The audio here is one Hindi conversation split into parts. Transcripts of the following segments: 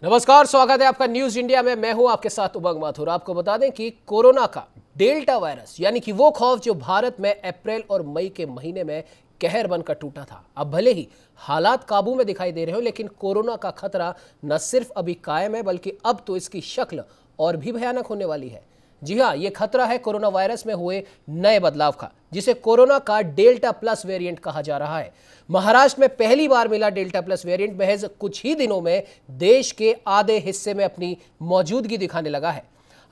नमस्कार, स्वागत है आपका न्यूज इंडिया में। मैं हूं आपके साथ उमंग माथुर। आपको बता दें कि कोरोना का डेल्टा वायरस यानी कि वो खौफ जो भारत में अप्रैल और मई के महीने में कहर बनकर टूटा था, अब भले ही हालात काबू में दिखाई दे रहे हो, लेकिन कोरोना का खतरा न सिर्फ अभी कायम है बल्कि अब तो इसकी शक्ल और भी भयानक होने वाली है। जी हाँ, ये खतरा है कोरोना वायरस में हुए नए बदलाव का, जिसे कोरोना का डेल्टा प्लस वेरिएंट कहा जा रहा है। महाराष्ट्र में पहली बार मिला डेल्टा प्लस वेरिएंट महज कुछ ही दिनों में देश के आधे हिस्से में अपनी मौजूदगी दिखाने लगा है।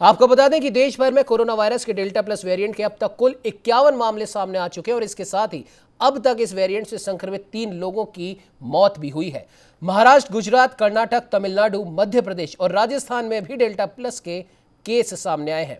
आपको बता दें कि देश भर में कोरोना वायरस के डेल्टा प्लस वेरिएंट के अब तक कुल 51 मामले सामने आ चुके हैं और इसके साथ ही अब तक इस वेरिएंट से संक्रमित 3 लोगों की मौत भी हुई है। महाराष्ट्र, गुजरात, कर्नाटक, तमिलनाडु, मध्य प्रदेश और राजस्थान में भी डेल्टा प्लस के केस सामने आए हैं।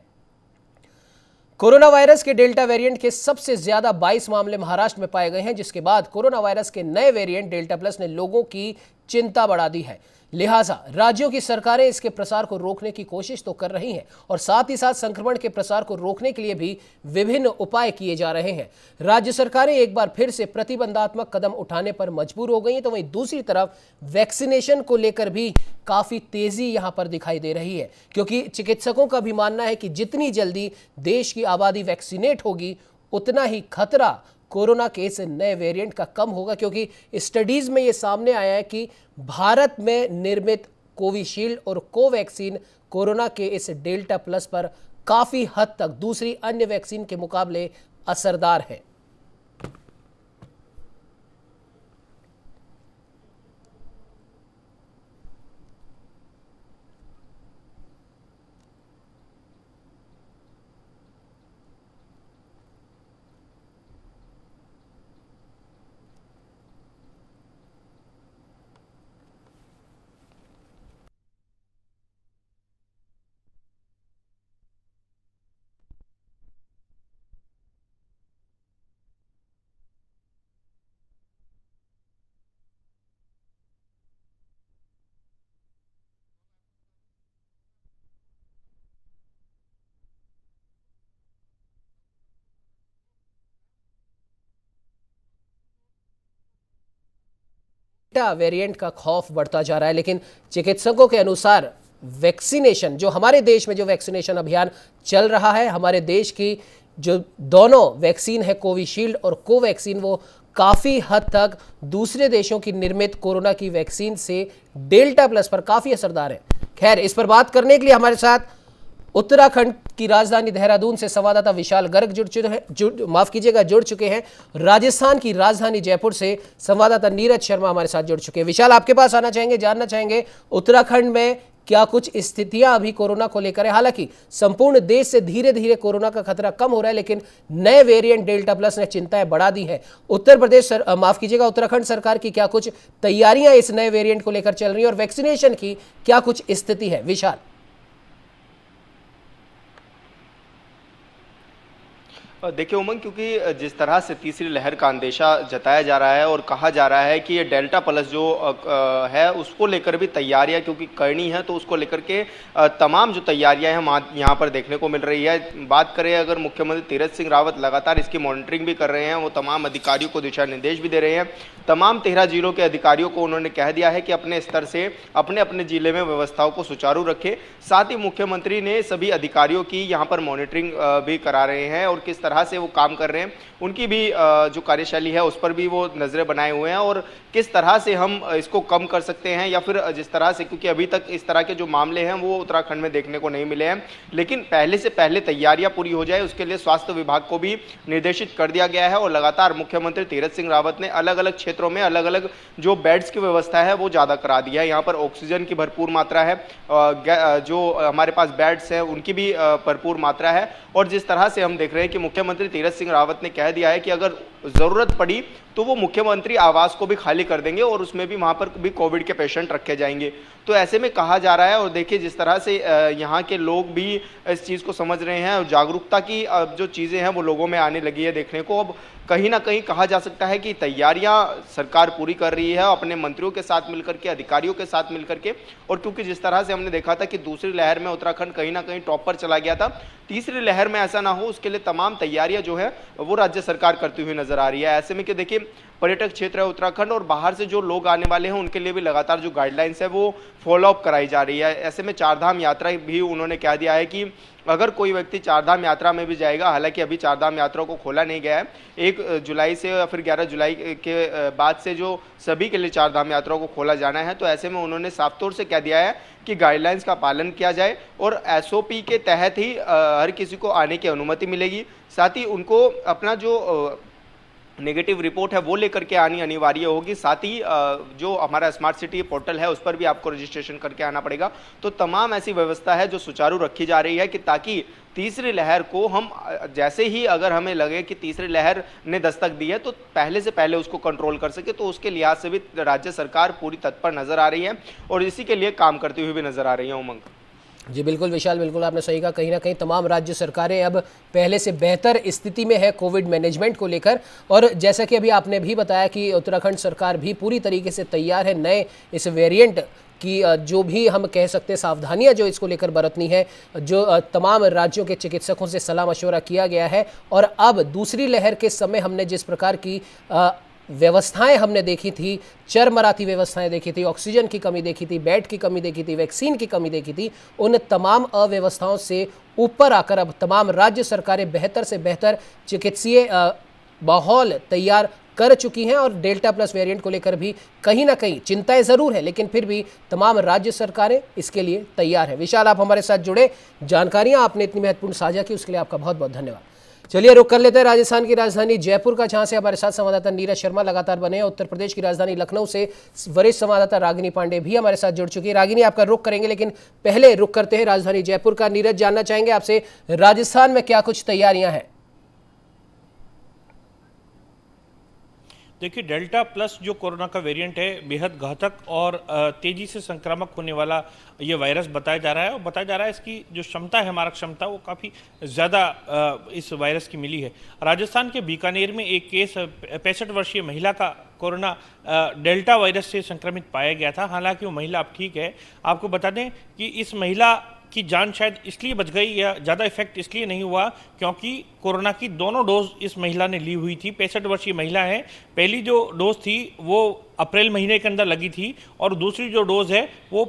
कोरोना वायरस के डेल्टा वेरिएंट के सबसे ज्यादा 22 मामले महाराष्ट्र में पाए गए हैं, जिसके बाद कोरोना वायरस के नए वेरिएंट डेल्टा प्लस ने लोगों की चिंता बढ़ा दी है। लिहाजा राज्यों की सरकारें इसके प्रसार को रोकने की कोशिश तो कर रही हैं और साथ ही साथ संक्रमण के प्रसार को रोकने के लिए भी विभिन्न उपाय किए जा रहे हैं। राज्य सरकारें एक बार फिर से प्रतिबंधात्मक कदम उठाने पर मजबूर हो गई हैं, तो वहीं दूसरी तरफ वैक्सीनेशन को लेकर भी काफी तेजी यहां पर दिखाई दे रही है, क्योंकि चिकित्सकों का भी मानना है कि जितनी जल्दी देश की आबादी वैक्सीनेट होगी उतना ही खतरा कोरोना के इस नए वेरिएंट का कम होगा। क्योंकि स्टडीज में यह सामने आया है कि भारत में निर्मित कोविशील्ड और कोवैक्सीन कोरोना के इस डेल्टा प्लस पर काफी हद तक दूसरी अन्य वैक्सीन के मुकाबले असरदार है। डेल्टा वेरिएंट का खौफ बढ़ता जा रहा है, लेकिन चिकित्सकों के अनुसार वैक्सीनेशन, जो हमारे देश में जो वैक्सीनेशन अभियान चल रहा है, हमारे देश की जो दोनों वैक्सीन है कोविशील्ड और कोवैक्सीन, वो काफी हद तक दूसरे देशों की निर्मित कोरोना की वैक्सीन से डेल्टा प्लस पर काफी असरदार है। खैर, इस पर बात करने के लिए हमारे साथ उत्तराखंड की राजधानी देहरादून से संवाददाता विशाल गर्ग जुड़ चुके हैं। राजस्थान की राजधानी जयपुर से संवाददाता नीरज शर्मा हमारे साथ जुड़ चुके हैं। विशाल, आपके पास आना चाहेंगे, जानना चाहेंगे उत्तराखंड में क्या कुछ स्थितियां अभी कोरोना को लेकर है। हालांकि संपूर्ण देश से धीरे धीरे कोरोना का खतरा कम हो रहा है, लेकिन नए वेरिएंट डेल्टा प्लस ने चिंताएं बढ़ा दी है। उत्तराखंड सरकार की क्या कुछ तैयारियां इस नए वेरिएंट को लेकर चल रही है और वैक्सीनेशन की क्या कुछ स्थिति है? विशाल। देखिए उमंग, क्योंकि जिस तरह से तीसरी लहर का अंदेशा जताया जा रहा है और कहा जा रहा है कि ये डेल्टा प्लस जो है उसको लेकर भी तैयारियां क्योंकि करनी है, तो उसको लेकर के तमाम जो तैयारियां हैं यहाँ पर देखने को मिल रही है। बात करें अगर मुख्यमंत्री तीरथ सिंह रावत लगातार इसकी मॉनिटरिंग भी कर रहे हैं, वो तमाम अधिकारियों को दिशा निर्देश भी दे रहे हैं। तमाम 13 जिलों के अधिकारियों को उन्होंने कह दिया है कि अपने स्तर से अपने अपने जिले में व्यवस्थाओं को सुचारू रखें। साथ ही मुख्यमंत्री ने सभी अधिकारियों की यहाँ पर मॉनिटरिंग भी करा रहे हैं और किस तरह से वो काम कर रहे हैं, उनकी भी जो कार्यशैली है उस पर भी वो नजरें बनाए हुए हैं और किस तरह से हम इसको कम कर सकते हैं, या फिर जिस तरह से, क्योंकि अभी तक इस तरह के जो मामले हैं वो उत्तराखंड में देखने को नहीं मिले हैं, लेकिन पहले से पहले तैयारियां पूरी हो जाए उसके लिए स्वास्थ्य विभाग को भी निर्देशित कर दिया गया है। और लगातार मुख्यमंत्री तीरथ सिंह रावत ने अलग अलग क्षेत्रों में अलग अलग जो बेड्स की व्यवस्था है वो ज़्यादा करा दिया है। यहाँ पर ऑक्सीजन की भरपूर मात्रा है, जो हमारे पास बेड्स हैं उनकी भी भरपूर मात्रा है। और जिस तरह से हम देख रहे हैं कि मुख्यमंत्री तीरथ सिंह रावत ने कह दिया है कि अगर ज़रूरत पड़ी तो वो मुख्यमंत्री आवास को भी खाली कर देंगे और उसमें भी वहाँ पर भी कोविड के पेशेंट रखे जाएंगे। तो ऐसे में कहा जा रहा है, और देखिए जिस तरह से यहाँ के लोग भी इस चीज़ को समझ रहे हैं और जागरूकता की जो चीज़ें हैं वो लोगों में आने लगी है देखने को। अब कहीं ना कहीं कहा जा सकता है कि तैयारियां सरकार पूरी कर रही है अपने मंत्रियों के साथ मिलकर के, अधिकारियों के साथ मिलकर के। और क्योंकि जिस तरह से हमने देखा था कि दूसरी लहर में उत्तराखंड कहीं ना कहीं टॉप पर चला गया था, तीसरी लहर में ऐसा ना हो उसके लिए तमाम तैयारियां जो है वो राज्य सरकार करती हुई नजर नजर आ रही है। ऐसे में कि देखिए पर्यटक क्षेत्र है उत्तराखंड और बाहर से जो लोग आने वाले हैं उनके लिए भी लगातार जो गाइडलाइंस है वो फॉलो अप कराई जा रही है। ऐसे में चारधाम यात्रा भी उन्होंने कह दिया है कि अगर कोई व्यक्ति चारधाम यात्रा में भी जाएगा, हालांकि अभी चारधाम यात्रा को खोला नहीं गया है, 1 जुलाई से या फिर 11 जुलाई के बाद से जो सभी के लिए चारधाम यात्रा को खोला जाना है, तो ऐसे में उन्होंने साफ तौर से कह दिया है कि गाइडलाइंस का पालन किया जाए और एसओपी के तहत ही हर किसी को आने की अनुमति मिलेगी। साथ ही उनको अपना जो नेगेटिव रिपोर्ट है वो लेकर के आनी अनिवार्य होगी। साथ ही जो हमारा स्मार्ट सिटी पोर्टल है उस पर भी आपको रजिस्ट्रेशन करके आना पड़ेगा। तो तमाम ऐसी व्यवस्था है जो सुचारू रखी जा रही है कि ताकि तीसरी लहर को हम जैसे ही अगर हमें लगे कि तीसरी लहर ने दस्तक दी है तो पहले से पहले उसको कंट्रोल कर सके। तो उसके लिहाज से भी राज्य सरकार पूरी तत्पर नजर आ रही है और इसी के लिए काम करती हुई भी नजर आ रही है। उमंग जी बिल्कुल विशाल, बिल्कुल आपने सही कहा। कहीं ना कहीं तमाम राज्य सरकारें अब पहले से बेहतर स्थिति में है कोविड मैनेजमेंट को लेकर। और जैसा कि अभी आपने भी बताया कि उत्तराखंड सरकार भी पूरी तरीके से तैयार है नए इस वेरिएंट की जो भी हम कह सकते हैं सावधानियां जो इसको लेकर बरतनी है, जो तमाम राज्यों के चिकित्सकों से सलाह मशवरा किया गया है। और अब दूसरी लहर के समय हमने जिस प्रकार की व्यवस्थाएं हमने देखी थी, चरमराती व्यवस्थाएं देखी थी, ऑक्सीजन की कमी देखी थी, बेड की कमी देखी थी, वैक्सीन की कमी देखी थी, उन तमाम अव्यवस्थाओं से ऊपर आकर अब तमाम राज्य सरकारें बेहतर से बेहतर चिकित्सीय माहौल तैयार कर चुकी हैं। और डेल्टा प्लस वेरिएंट को लेकर भी कहीं ना कहीं चिंताएं जरूर है, लेकिन फिर भी तमाम राज्य सरकारें इसके लिए तैयार हैं। विशाल, आप हमारे साथ जुड़े, जानकारियां आपने इतनी महत्वपूर्ण साझा की, उसके लिए आपका बहुत बहुत धन्यवाद। चलिए रुक कर लेते हैं राजस्थान की राजधानी जयपुर का, जहां से हमारे साथ संवाददाता नीरज शर्मा लगातार बने हैं। उत्तर प्रदेश की राजधानी लखनऊ से वरिष्ठ संवाददाता रागिनी पांडे भी हमारे साथ जुड़ चुकी है। रागिनी, आपका रुख करेंगे, लेकिन पहले रुक करते हैं राजधानी जयपुर का। नीरज, जानना चाहेंगे आपसे राजस्थान में क्या कुछ तैयारियां हैं? देखिए, डेल्टा प्लस जो कोरोना का वेरिएंट है बेहद घातक और तेजी से संक्रामक होने वाला ये वायरस बताया जा रहा है। और बताया जा रहा है इसकी जो क्षमता है, मारक क्षमता, वो काफ़ी ज़्यादा इस वायरस की मिली है। राजस्थान के बीकानेर में एक केस 65 वर्षीय महिला का कोरोना डेल्टा वायरस से संक्रमित पाया गया था। हालांकि वो महिला अब ठीक है। आपको बता दें कि इस महिला की जान शायद इसलिए बच गई या ज़्यादा इफेक्ट इसलिए नहीं हुआ क्योंकि कोरोना की दोनों डोज इस महिला ने ली हुई थी। 65 वर्षीय महिला है। पहली जो डोज थी वो अप्रैल महीने के अंदर लगी थी और दूसरी जो डोज है वो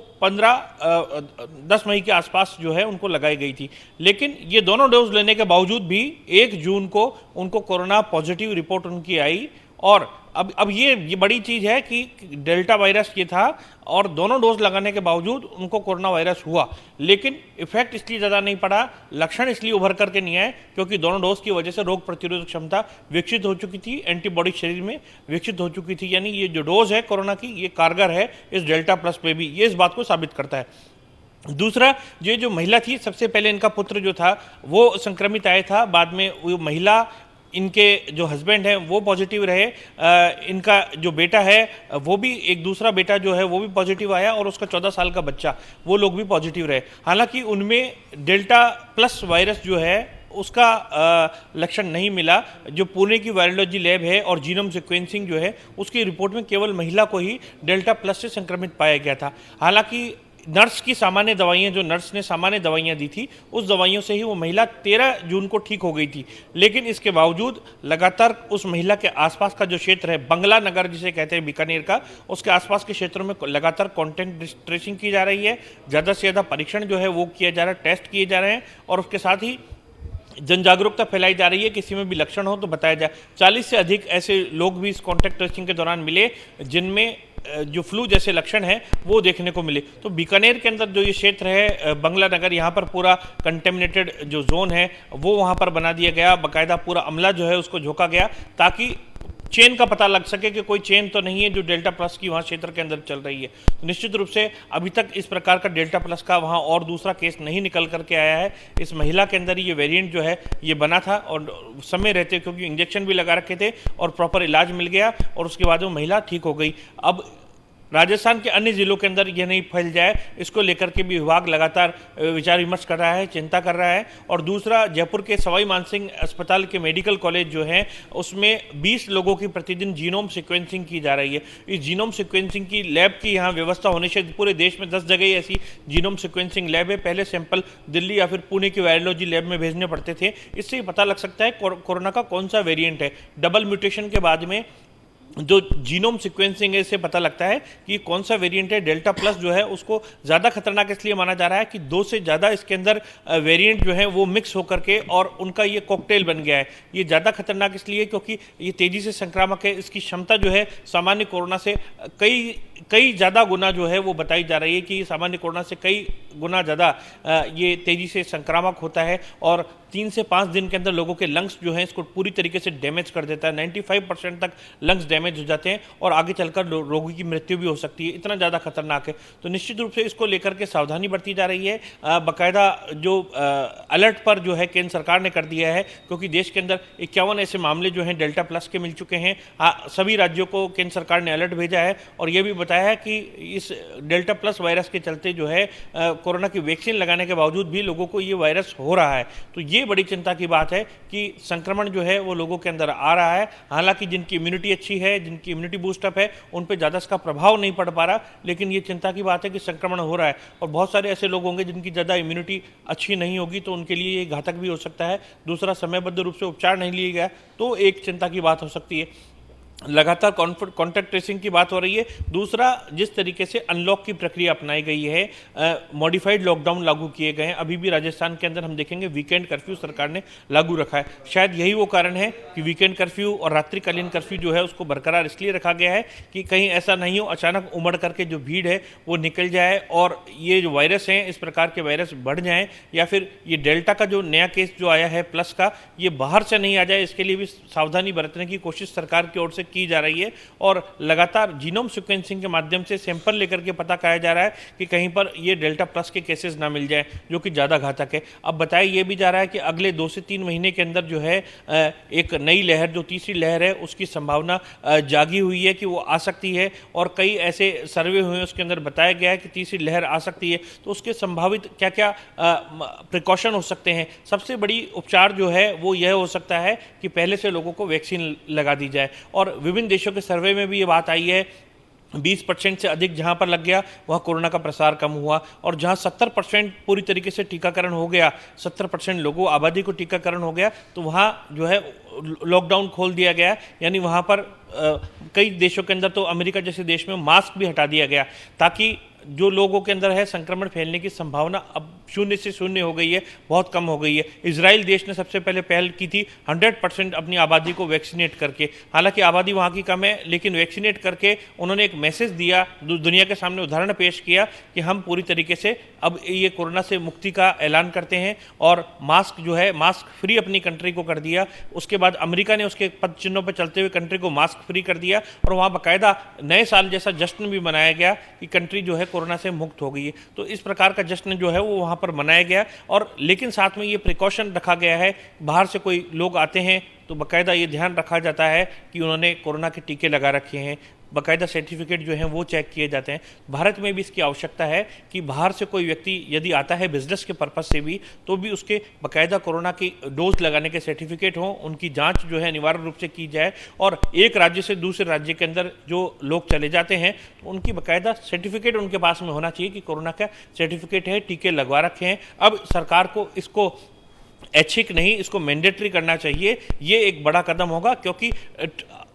10 मई के आसपास जो है उनको लगाई गई थी। लेकिन ये दोनों डोज लेने के बावजूद भी 1 जून को उनको कोरोना पॉजिटिव रिपोर्ट उनकी आई। और अब ये बड़ी चीज़ है कि डेल्टा वायरस ये था और दोनों डोज लगाने के बावजूद उनको कोरोना वायरस हुआ, लेकिन इफेक्ट इसलिए ज़्यादा नहीं पड़ा, लक्षण इसलिए उभर करके नहीं आए क्योंकि दोनों डोज की वजह से रोग प्रतिरोधक क्षमता विकसित हो चुकी थी, एंटीबॉडी शरीर में विकसित हो चुकी थी। यानी ये जो डोज है कोरोना की ये कारगर है इस डेल्टा प्लस पे भी, ये इस बात को साबित करता है। दूसरा, ये जो महिला थी, सबसे पहले इनका पुत्र जो था वो संक्रमित आया था, बाद में वो महिला, इनके जो हस्बैंड हैं वो पॉजिटिव रहे, इनका जो बेटा है वो भी, एक दूसरा बेटा जो है वो भी पॉजिटिव आया और उसका 14 साल का बच्चा, वो लोग भी पॉजिटिव रहे। हालांकि उनमें डेल्टा प्लस वायरस जो है उसका लक्षण नहीं मिला। जो पुणे की वायरोलॉजी लैब है और जीनोम सीक्वेंसिंग जो है उसकी रिपोर्ट में केवल महिला को ही डेल्टा प्लस से संक्रमित पाया गया था। हालांकि नर्स की सामान्य दवाइयाँ, जो नर्स ने सामान्य दवाइयाँ दी थी, उस दवाइयों से ही वो महिला 13 जून को ठीक हो गई थी। लेकिन इसके बावजूद लगातार उस महिला के आसपास का जो क्षेत्र है, बंगला नगर जिसे कहते हैं बीकानेर का, उसके आसपास के क्षेत्रों में लगातार कॉन्टैक्ट ट्रेसिंग की जा रही है। ज़्यादा से ज़्यादा परीक्षण जो है वो किया जा रहा है, टेस्ट किए जा रहे हैं और उसके साथ ही जन जागरूकता फैलाई जा रही है। किसी में भी लक्षण हो तो बताया जाए। 40 से अधिक ऐसे लोग भी इस कॉन्टैक्ट ट्रेसिंग के दौरान मिले जिनमें जो फ्लू जैसे लक्षण हैं वो देखने को मिले। तो बीकानेर के अंदर जो ये क्षेत्र है बंगला नगर, यहाँ पर पूरा कंटेमिनेटेड जो जोन है वो वहाँ पर बना दिया गया। बाकायदा पूरा अमला जो है उसको झोंका गया ताकि चेन का पता लग सके कि कोई चेन तो नहीं है जो डेल्टा प्लस की वहाँ क्षेत्र के अंदर चल रही है। तो निश्चित रूप से अभी तक इस प्रकार का डेल्टा प्लस का वहाँ और दूसरा केस नहीं निकल करके आया है। इस महिला के अंदर ये वेरिएंट जो है ये बना था और समय रहते क्योंकि इंजेक्शन भी लगा रखे थे और प्रॉपर इलाज मिल गया और उसके बाद वो महिला ठीक हो गई। अब राजस्थान के अन्य जिलों के अंदर यह नहीं फैल जाए, इसको लेकर के भी विभाग लगातार विचार विमर्श कर रहा है, चिंता कर रहा है। और दूसरा, जयपुर के सवाई मानसिंह अस्पताल के मेडिकल कॉलेज जो है उसमें 20 लोगों की प्रतिदिन जीनोम सीक्वेंसिंग की जा रही है। इस जीनोम सीक्वेंसिंग की लैब की यहाँ व्यवस्था होने से पूरे देश में 10 जगह ऐसी जीनोम सीक्वेंसिंग लैब है। पहले सैंपल दिल्ली या फिर पुणे की वायरोलॉजी लैब में भेजने पड़ते थे। इससे ही पता लग सकता है कोरोना का कौन सा वेरिएंट है। डबल म्यूटेशन के बाद में जो जीनोम सीक्वेंसिंग है, इससे पता लगता है कि कौन सा वेरिएंट है। डेल्टा प्लस जो है उसको ज़्यादा खतरनाक इसलिए माना जा रहा है कि 2 से ज़्यादा इसके अंदर वेरिएंट जो है वो मिक्स होकर के और उनका ये कॉकटेल बन गया है। ये ज़्यादा खतरनाक इसलिए क्योंकि ये तेज़ी से संक्रामक है। इसकी क्षमता जो है सामान्य कोरोना से कई ज़्यादा गुना जो है वो बताई जा रही है कि सामान्य कोरोना से कई गुना ज़्यादा ये तेज़ी से संक्रामक होता है और 3 से 5 दिन के अंदर लोगों के लंग्स जो हैं इसको पूरी तरीके से डैमेज कर देता है। 95% तक लंग्स डैमेज हो जाते हैं और आगे चलकर रोगी की मृत्यु भी हो सकती है। इतना ज़्यादा खतरनाक है। तो निश्चित रूप से इसको लेकर के सावधानी बरती जा रही है। बाकायदा जो अलर्ट पर जो है केंद्र सरकार ने कर दिया है, क्योंकि देश के अंदर 51 ऐसे मामले जो हैं डेल्टा प्लस के मिल चुके हैं। सभी राज्यों को केंद्र सरकार ने अलर्ट भेजा है और यह भी बताया है कि इस डेल्टा प्लस वायरस के चलते जो है कोरोना की वैक्सीन लगाने के बावजूद भी लोगों को ये वायरस हो रहा है। तो ये बड़ी चिंता की बात है कि संक्रमण जो है वो लोगों के अंदर आ रहा है। हालांकि जिनकी इम्यूनिटी अच्छी है, जिनकी इम्यूनिटी बूस्टअप है, उन पे ज़्यादा इसका प्रभाव नहीं पड़ पा रहा, लेकिन ये चिंता की बात है कि संक्रमण हो रहा है। और बहुत सारे ऐसे लोग होंगे जिनकी ज़्यादा इम्यूनिटी अच्छी नहीं होगी, तो उनके लिए ये घातक भी हो सकता है। दूसरा, समयबद्ध रूप से उपचार नहीं लिया गया तो एक चिंता की बात हो सकती है। लगातार कॉन्टैक्ट ट्रेसिंग की बात हो रही है। दूसरा, जिस तरीके से अनलॉक की प्रक्रिया अपनाई गई है, मॉडिफाइड लॉकडाउन लागू किए गए हैं। अभी भी राजस्थान के अंदर हम देखेंगे वीकेंड कर्फ्यू सरकार ने लागू रखा है। शायद यही वो कारण है कि वीकेंड कर्फ्यू और रात्रिकालीन कर्फ्यू जो है उसको बरकरार इसलिए रखा गया है कि कहीं ऐसा नहीं हो अचानक उमड़ करके जो भीड़ है वो निकल जाए और ये जो वायरस हैं, इस प्रकार के वायरस बढ़ जाएं, या फिर ये डेल्टा का जो नया केस जो आया है प्लस का, ये बाहर से नहीं आ जाए। इसके लिए भी सावधानी बरतने की कोशिश सरकार की ओर से की जा रही है और लगातार जीनोम सीक्वेंसिंग के माध्यम से सैंपल लेकर के पता किया जा रहा है कि कहीं पर ये डेल्टा प्लस के केसेस ना मिल जाए, जो कि ज़्यादा घातक है। अब बताया ये भी जा रहा है कि अगले 2 से 3 महीने के अंदर जो है एक नई लहर, जो तीसरी लहर है, उसकी संभावना जागी हुई है कि वो आ सकती है। और कई ऐसे सर्वे हुए हैं, उसके अंदर बताया गया है कि तीसरी लहर आ सकती है। तो उसके संभावित क्या क्या प्रिकॉशन हो सकते हैं। सबसे बड़ी उपचार जो है वो यह हो सकता है कि पहले से लोगों को वैक्सीन लगा दी जाए। और विभिन्न देशों के सर्वे में भी ये बात आई है, 20% से अधिक जहां पर लग गया वहां कोरोना का प्रसार कम हुआ, और जहां 70% पूरी तरीके से टीकाकरण हो गया, 70% लोगों आबादी को टीकाकरण हो गया, तो वहां जो है लॉकडाउन खोल दिया गया। यानी वहां पर कई देशों के अंदर, तो अमेरिका जैसे देश में मास्क भी हटा दिया गया, ताकि जो लोगों के अंदर है संक्रमण फैलने की संभावना अब 0 से 0 हो गई है, बहुत कम हो गई है। इजराइल देश ने सबसे पहले पहल की थी 100% अपनी आबादी को वैक्सीनेट करके। हालांकि आबादी वहाँ की कम है, लेकिन वैक्सीनेट करके उन्होंने एक मैसेज दिया, दुनिया के सामने उदाहरण पेश किया कि हम पूरी तरीके से अब ये कोरोना से मुक्ति का ऐलान करते हैं। और मास्क जो है, मास्क फ्री अपनी कंट्री को कर दिया। उसके बाद अमेरिका ने उसके पद चिन्हों पर चलते हुए कंट्री को मास्क फ्री कर दिया, और वहाँ बाकायदा नए साल जैसा जश्न भी मनाया गया कि कंट्री जो है कोरोना से मुक्त हो गई है। तो इस प्रकार का जश्न जो है वो वहाँ पर मनाया गया। और लेकिन साथ में ये प्रिकॉशन रखा गया है, बाहर से कोई लोग आते हैं तो बाकायदा ये ध्यान रखा जाता है कि उन्होंने कोरोना के टीके लगा रखे हैं, बाकायदा सर्टिफिकेट जो हैं वो चेक किए जाते हैं। भारत में भी इसकी आवश्यकता है कि बाहर से कोई व्यक्ति यदि आता है बिजनेस के पर्पज से भी, तो भी उसके बाकायदा कोरोना की डोज लगाने के सर्टिफिकेट हों, उनकी जांच जो है अनिवार्य रूप से की जाए। और एक राज्य से दूसरे राज्य के अंदर जो लोग चले जाते हैं तो उनकी बाकायदा सर्टिफिकेट उनके पास में होना चाहिए कि कोरोना का सर्टिफिकेट है, टीके लगवा रखे हैं। अब सरकार को इसको ऐच्छिक नहीं, इसको मैंडेटरी करना चाहिए। ये एक बड़ा कदम होगा, क्योंकि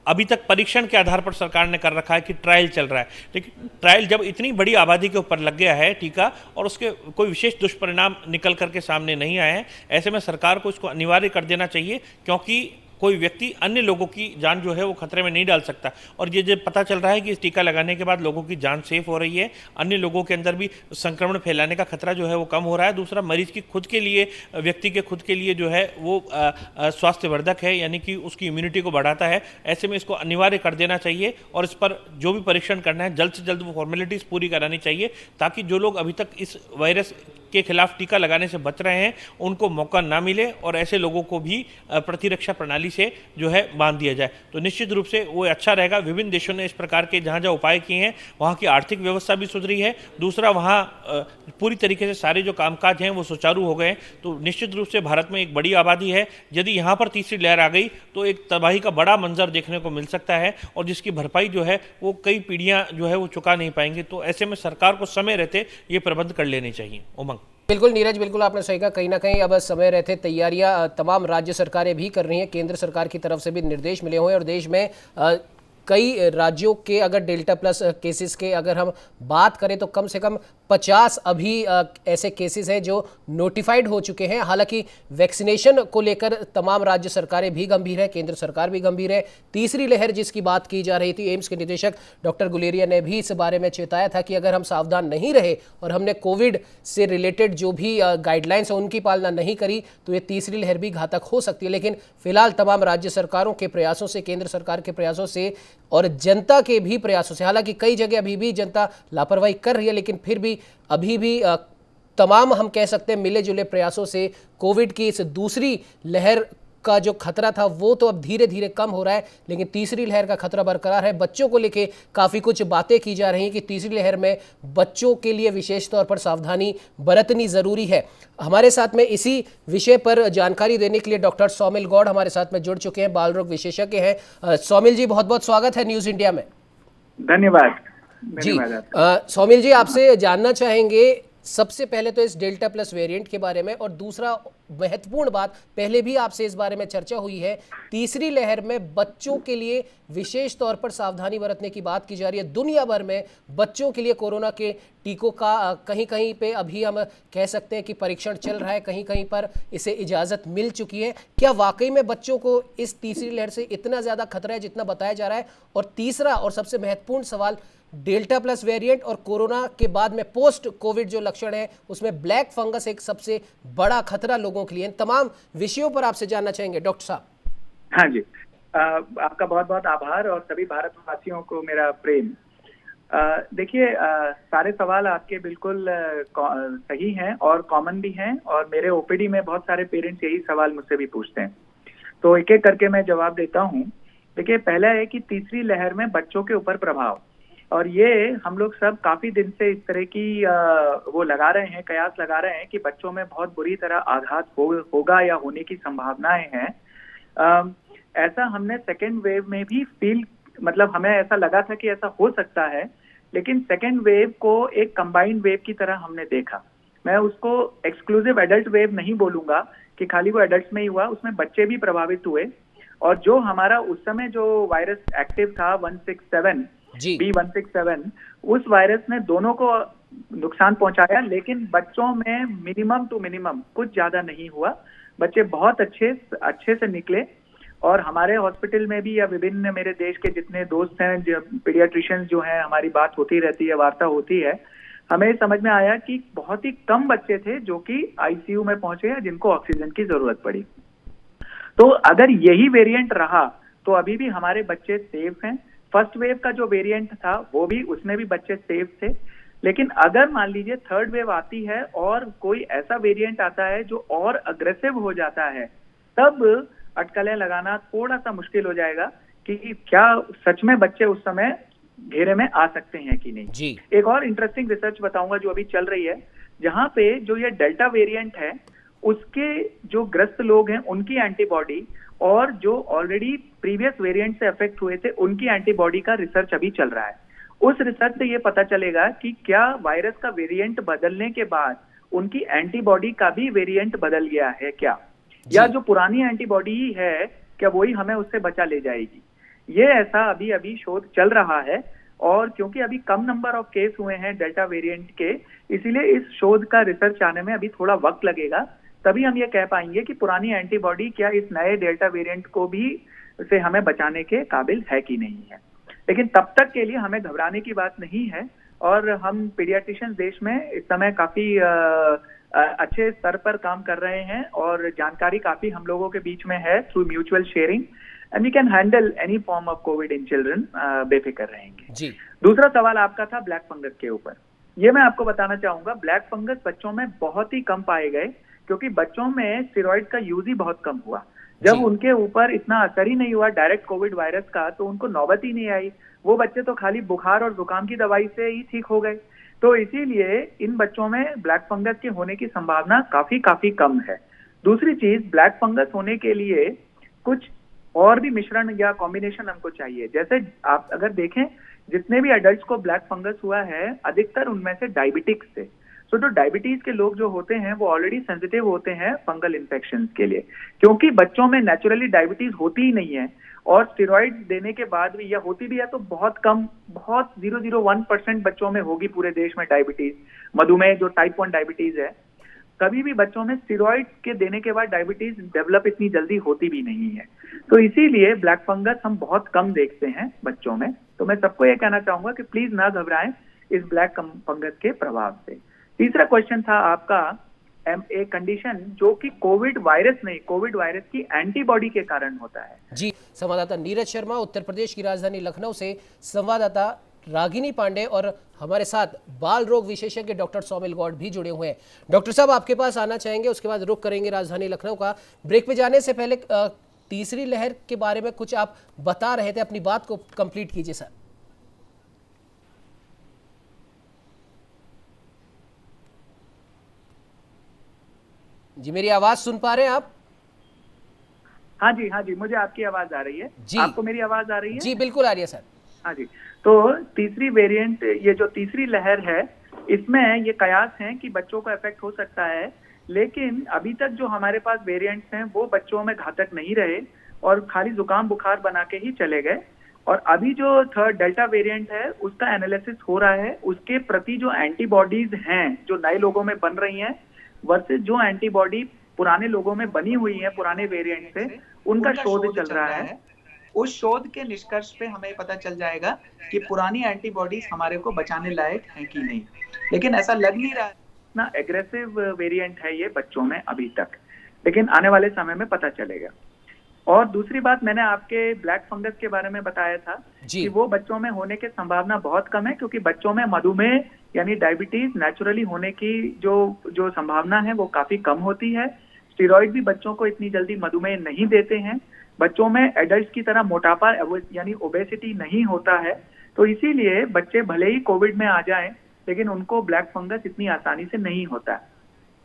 अभी तक परीक्षण के आधार पर सरकार ने कर रखा है कि ट्रायल चल रहा है, लेकिन ट्रायल जब इतनी बड़ी आबादी के ऊपर लग गया है टीका और उसके कोई विशेष दुष्परिणाम निकल करके सामने नहीं आए हैं, ऐसे में सरकार को इसको अनिवार्य कर देना चाहिए, क्योंकि कोई व्यक्ति अन्य लोगों की जान जो है वो खतरे में नहीं डाल सकता। और ये जब पता चल रहा है कि इस टीका लगाने के बाद लोगों की जान सेफ हो रही है, अन्य लोगों के अंदर भी संक्रमण फैलाने का खतरा जो है वो कम हो रहा है। दूसरा, मरीज की खुद के लिए, व्यक्ति के खुद के लिए जो है वो स्वास्थ्यवर्धक है, यानी कि उसकी इम्यूनिटी को बढ़ाता है। ऐसे में इसको अनिवार्य कर देना चाहिए और इस पर जो भी परीक्षण करना है जल्द से जल्द वो फॉर्मेलिटीज़ पूरी करानी चाहिए, ताकि जो लोग अभी तक इस वायरस के खिलाफ टीका लगाने से बच रहे हैं उनको मौका ना मिले और ऐसे लोगों को भी प्रतिरक्षा प्रणाली से जो है बांध दिया जाए। तो निश्चित रूप से वो अच्छा रहेगा। विभिन्न देशों ने इस प्रकार के जहाँ जहाँ उपाय किए हैं वहाँ की आर्थिक व्यवस्था भी सुधरी है, दूसरा वहाँ पूरी तरीके से सारे जो कामकाज हैं वो सुचारू हो गए। तो निश्चित रूप से भारत में एक बड़ी आबादी है, यदि यहाँ पर तीसरी लहर आ गई तो एक तबाही का बड़ा मंजर देखने को मिल सकता है और जिसकी भरपाई जो है वो कई पीढ़ियां जो है वो चुका नहीं पाएंगे। तो ऐसे में सरकार को समय रहते ये प्रबंध कर लेने चाहिए। उमंग। बिल्कुल नीरज, बिल्कुल आपने सही कहा। कहीं ना कहीं अब समय रहते तैयारियां तमाम राज्य सरकारें भी कर रही हैं, केंद्र सरकार की तरफ से भी निर्देश मिले हुए हैं और देश में कई राज्यों के अगर डेल्टा प्लस केसेस के अगर हम बात करें तो कम से कम 50 अभी ऐसे केसेस हैं जो नोटिफाइड हो चुके हैं। हालांकि वैक्सीनेशन को लेकर तमाम राज्य सरकारें भी गंभीर है, केंद्र सरकार भी गंभीर है। तीसरी लहर जिसकी बात की जा रही थी, एम्स के निदेशक डॉक्टर गुलेरिया ने भी इस बारे में चेताया था कि अगर हम सावधान नहीं रहे और हमने कोविड से रिलेटेड जो भी गाइडलाइंस है उनकी पालना नहीं करी तो ये तीसरी लहर भी घातक हो सकती है। लेकिन फिलहाल तमाम राज्य सरकारों के प्रयासों से, केंद्र सरकार के प्रयासों से और जनता के भी प्रयासों से, हालांकि कई जगह अभी भी जनता लापरवाही कर रही है, लेकिन फिर भी अभी भी तमाम हम कह सकते हैं मिले जुले प्रयासों से कोविड की इस दूसरी लहर का जो खतरा था वो तो अब धीरे धीरे कम हो रहा है, लेकिन तीसरी लहर का खतरा बरकरार है। बच्चों को लेके काफ़ी कुछ बातें की जा रही हैं कि तीसरी लहर में बच्चों के लिए विशेष तौर पर सावधानी बरतनी ज़रूरी है। हमारे साथ में इसी विषय पर जानकारी देने के लिए डॉक्टर सौमिल गौड़ हमारे साथ में जुड़ चुके हैं, बाल रोग विशेषज्ञ हैं। सौमिल जी, बहुत बहुत स्वागत है न्यूज़ इंडिया में। धन्यवाद जी। सौमिल जी, आपसे जानना चाहेंगे सबसे पहले तो इस डेल्टा प्लस वेरिएंट के बारे में, और दूसरा महत्वपूर्ण बात, पहले भी आपसे इस बारे में चर्चा हुई है, तीसरी लहर में बच्चों के लिए विशेष तौर पर सावधानी बरतने की बात की जा रही है। दुनिया भर में बच्चों के लिए कोरोना के टीकों का कहीं कहीं पे अभी हम कह सकते हैं कि परीक्षण चल रहा है, कहीं कहीं पर इसे इजाज़त मिल चुकी है। क्या वाकई में बच्चों को इस तीसरी लहर से इतना ज़्यादा खतरा है जितना बताया जा रहा है? और तीसरा और सबसे महत्वपूर्ण सवाल, डेल्टा प्लस वेरिएंट और कोरोना के बाद में पोस्ट कोविड जो लक्षण है उसमें ब्लैक फंगस एक सबसे बड़ा खतरा लोगों के लिए। इन तमाम विषयों पर आपसे जानना चाहेंगे डॉक्टर साहब। हाँ जी, आपका बहुत बहुत आभार और सभी भारतवासियों को मेरा प्रेम। देखिए, सारे सवाल आपके बिल्कुल सही हैं और कॉमन भी हैं, और मेरे ओपीडी में बहुत सारे पेरेंट्स यही सवाल मुझसे भी पूछते हैं, तो एक एक करके मैं जवाब देता हूँ। देखिए, पहला है कि तीसरी लहर में बच्चों के ऊपर प्रभाव, और ये हम लोग सब काफी दिन से इस तरह की वो लगा रहे हैं, कयास लगा रहे हैं कि बच्चों में बहुत बुरी तरह आघात होगा या होने की संभावनाएं हैं। ऐसा हमने सेकेंड वेव में भी मतलब हमें ऐसा लगा था कि ऐसा हो सकता है, लेकिन सेकेंड वेव को एक कंबाइंड वेव की तरह हमने देखा। मैं उसको एक्सक्लूसिव एडल्ट वेव नहीं बोलूंगा कि खाली वो एडल्ट्स में ही हुआ, उसमें बच्चे भी प्रभावित हुए। और जो हमारा उस समय जो वायरस एक्टिव था 167 B167, उस वायरस ने दोनों को नुकसान पहुंचाया, लेकिन बच्चों में मिनिमम टू मिनिमम कुछ ज्यादा नहीं हुआ। बच्चे बहुत अच्छे से निकले, और हमारे हॉस्पिटल में भी या विभिन्न मेरे देश के जितने दोस्त हैं, जो पीडियाट्रिशियंस जो हैं, हमारी बात होती रहती है, वार्ता होती है, हमें समझ में आया कि बहुत ही कम बच्चे थे जो कि आईसीयू में पहुंचे या जिनको ऑक्सीजन की जरूरत पड़ी। तो अगर यही वेरिएंट रहा तो अभी भी हमारे बच्चे सेफ हैं। फर्स्ट वेव का जो वेरिएंट था वो भी, उसमें भी बच्चे सेफ थे। लेकिन अगर मान लीजिए थर्ड वेव आती है और कोई ऐसा वेरिएंट आता है जो और अग्रेसिव हो जाता है, तब अटकलें लगाना थोड़ा सा मुश्किल हो जाएगा कि क्या सच में बच्चे उस समय घेरे में आ सकते हैं कि नहीं जी। एक और इंटरेस्टिंग रिसर्च बताऊंगा जो अभी चल रही है, जहां पे जो ये डेल्टा वेरिएंट है उसके जो ग्रस्त लोग हैं उनकी एंटीबॉडी और जो ऑलरेडी प्रीवियस वेरिएंट से अफेक्ट हुए थे उनकी एंटीबॉडी का रिसर्च अभी चल रहा है। उस रिसर्च से ये पता चलेगा कि क्या वायरस का वेरिएंट बदलने के बाद उनकी एंटीबॉडी का भी वेरिएंट बदल गया है क्या, या जो पुरानी एंटीबॉडी है क्या वही हमें उससे बचा ले जाएगी। ये ऐसा अभी शोध चल रहा है, और क्योंकि अभी कम नंबर ऑफ केस हुए हैं डेल्टा वेरिएंट के, इसीलिए इस शोध का रिसर्च आने में अभी थोड़ा वक्त लगेगा। तभी हम ये कह पाएंगे कि पुरानी एंटीबॉडी क्या इस नए डेल्टा वेरिएंट को भी से हमें बचाने के काबिल है कि नहीं है। लेकिन तब तक के लिए हमें घबराने की बात नहीं है, और हम पीडियाट्रिशियन देश में इस समय काफी अच्छे स्तर पर काम कर रहे हैं, और जानकारी काफी हम लोगों के बीच में है through mutual sharing, and we can handle any form of COVID in children, बेफिक्र रहेंगे जी। दूसरा सवाल आपका था ब्लैक फंगस के ऊपर। ये मैं आपको बताना चाहूंगा, ब्लैक फंगस बच्चों में बहुत ही कम पाए गए, क्योंकि बच्चों में स्टेरॉइड का यूज ही बहुत कम हुआ। जब उनके ऊपर इतना असर ही नहीं हुआ डायरेक्ट कोविड वायरस का, तो उनको नौबत ही नहीं आई। वो बच्चे तो खाली बुखार और जुकाम की दवाई से ही ठीक हो गए। तो इसीलिए इन बच्चों में ब्लैक फंगस के होने की संभावना काफी कम है। दूसरी चीज, ब्लैक फंगस होने के लिए कुछ और भी मिश्रण या कॉम्बिनेशन हमको चाहिए। जैसे आप अगर देखें, जितने भी एडल्ट्स को ब्लैक फंगस हुआ है, अधिकतर उनमें से डायबिटिक्स थे। तो जो डायबिटीज के लोग जो होते हैं वो ऑलरेडी सेंसिटिव होते हैं फंगल इन्फेक्शन के लिए, क्योंकि बच्चों में नेचुरली डायबिटीज होती ही नहीं है, और स्टेरॉइड देने के बाद भी, या होती भी है तो बहुत कम, बहुत 0.01% बच्चों में होगी पूरे देश में डायबिटीज। मधुमेह जो टाइप 1 डायबिटीज है, कभी भी बच्चों में स्टेरॉइड के देने के बाद डायबिटीज डेवलप इतनी जल्दी होती भी नहीं है। तो इसीलिए ब्लैक फंगस हम बहुत कम देखते हैं बच्चों में। तो मैं सबको ये कहना चाहूंगा कि प्लीज ना घबराएं इस ब्लैक फंगस के प्रभाव से। तीसरा क्वेश्चन था आपका, एक कंडीशन जो कि कोविड वायरस नहीं, कोविड वायरस की एंटीबॉडी के कारण होता है। जी, संवाददाता नीरज शर्मा उत्तर प्रदेश की राजधानी लखनऊ से, संवाददाता रागिनी पांडे और हमारे साथ बाल रोग विशेषज्ञ डॉक्टर सौमिल गौड़ भी जुड़े हुए हैं। डॉक्टर साहब, आपके पास आना चाहेंगे, उसके बाद रुक करेंगे राजधानी लखनऊ का। ब्रेक पे जाने से पहले तीसरी लहर के बारे में कुछ आप बता रहे थे, अपनी बात को कंप्लीट कीजिए सर। जी, मेरी आवाज सुन पा रहे हैं आप? हाँ जी, मुझे आपकी आवाज आ रही है। जी, आपको मेरी आवाज आ रही है? जी बिल्कुल आ रही है सर। हाँ जी, तो तीसरी वेरिएंट, ये जो तीसरी लहर है, इसमें ये कयास है कि बच्चों को इफेक्ट हो सकता है, लेकिन अभी तक जो हमारे पास वेरिएंट्स हैं वो बच्चों में घातक नहीं रहे और खाली जुकाम बुखार बना के ही चले गए। और अभी जो थर्ड डेल्टा वेरिएंट है उसका एनालिसिस हो रहा है, उसके प्रति जो एंटीबॉडीज हैं जो नए लोगों में बन रही हैं वर्सेस जो एंटीबॉडी पुराने लोगों में बनी हुई है पुराने वेरिएंट से, उनका शोध चल रहा है। उस शोध के निष्कर्ष पे हमें पता चल जाएगा कि पुरानी एंटीबॉडीज हमारे को बचाने लायक है कि नहीं। लेकिन ऐसा लग नहीं रहा, इतना एग्रेसिव वेरिएंट है ये बच्चों में अभी तक, लेकिन आने वाले समय में पता चलेगा। और दूसरी बात, मैंने आपके ब्लैक फंगस के बारे में बताया था कि वो बच्चों में होने की संभावना बहुत कम है, क्योंकि बच्चों में मधुमेह यानी डायबिटीज नेचुरली होने की जो संभावना है वो काफी कम होती है। स्टेरॉइड भी बच्चों को इतनी जल्दी मधुमेह नहीं देते हैं। बच्चों में एडल्ट्स की तरह मोटापा यानी ओबेसिटी नहीं होता है। तो इसीलिए बच्चे भले ही कोविड में आ जाएं, लेकिन उनको ब्लैक फंगस इतनी आसानी से नहीं होता।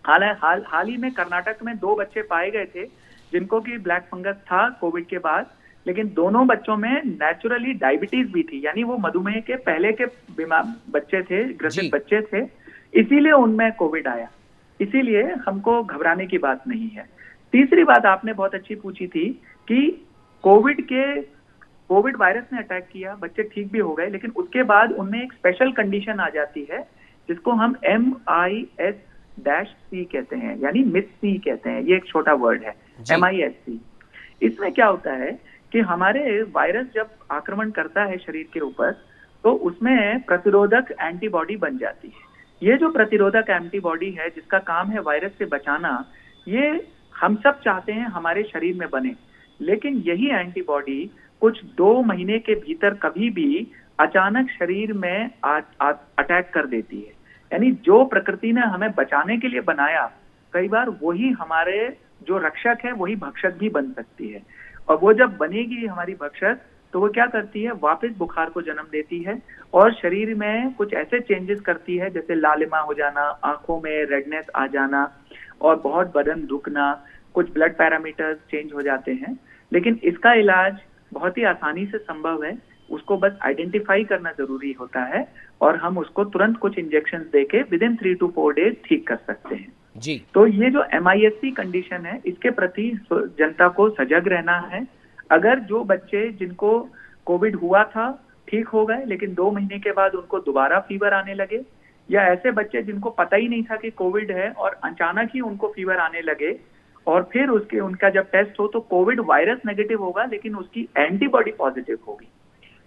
हाल ही में कर्नाटक में 2 बच्चे पाए गए थे जिनको कि ब्लैक फंगस था कोविड के बाद, लेकिन दोनों बच्चों में नेचुरली डायबिटीज भी थी, यानी वो मधुमेह के पहले के बीमार बच्चे थे, ग्रसित बच्चे थे, इसीलिए उनमें कोविड आया। इसीलिए हमको घबराने की बात नहीं है। तीसरी बात आपने बहुत अच्छी पूछी थी कि कोविड वायरस ने अटैक किया, बच्चे ठीक भी हो गए, लेकिन उसके बाद उनमें एक स्पेशल कंडीशन आ जाती है जिसको हम MIS-C कहते हैं, यानी मिस-C कहते हैं। ये एक छोटा वर्ड है, MIS-C। इसमें क्या होता है कि हमारे वायरस जब आक्रमण करता है शरीर के ऊपर, तो उसमें प्रतिरोधक एंटीबॉडी बन जाती है। ये जो प्रतिरोधक एंटीबॉडी है जिसका काम है वायरस से बचाना, ये हम सब चाहते हैं हमारे शरीर में बने, लेकिन यही एंटीबॉडी कुछ 2 महीने के भीतर कभी भी अचानक शरीर में अटैक कर देती है। यानी जो प्रकृति ने हमें बचाने के लिए बनाया, कई बार वही हमारे जो रक्षक है वही भक्षक भी बन सकती है। और वो जब बनेगी हमारी भक्षक, तो वो क्या करती है, वापस बुखार को जन्म देती है और शरीर में कुछ ऐसे चेंजेस करती है, जैसे लालिमा हो जाना, आंखों में रेडनेस आ जाना और बहुत बदन दुखना, कुछ ब्लड पैरामीटर्स चेंज हो जाते हैं। लेकिन इसका इलाज बहुत ही आसानी से संभव है, उसको बस आइडेंटिफाई करना जरूरी होता है और हम उसको तुरंत कुछ इंजेक्शन देके विदिन 3 to 4 डेज ठीक कर सकते हैं जी। तो ये जो MIS-C कंडीशन है, इसके प्रति जनता को सजग रहना है। अगर जो बच्चे जिनको कोविड हुआ था ठीक हो गए, लेकिन 2 महीने के बाद उनको दोबारा फीवर आने लगे, या ऐसे बच्चे जिनको पता ही नहीं था कि कोविड है और अचानक ही उनको फीवर आने लगे और फिर उनका जब टेस्ट हो तो कोविड वायरस नेगेटिव होगा लेकिन उसकी एंटीबॉडी पॉजिटिव होगी,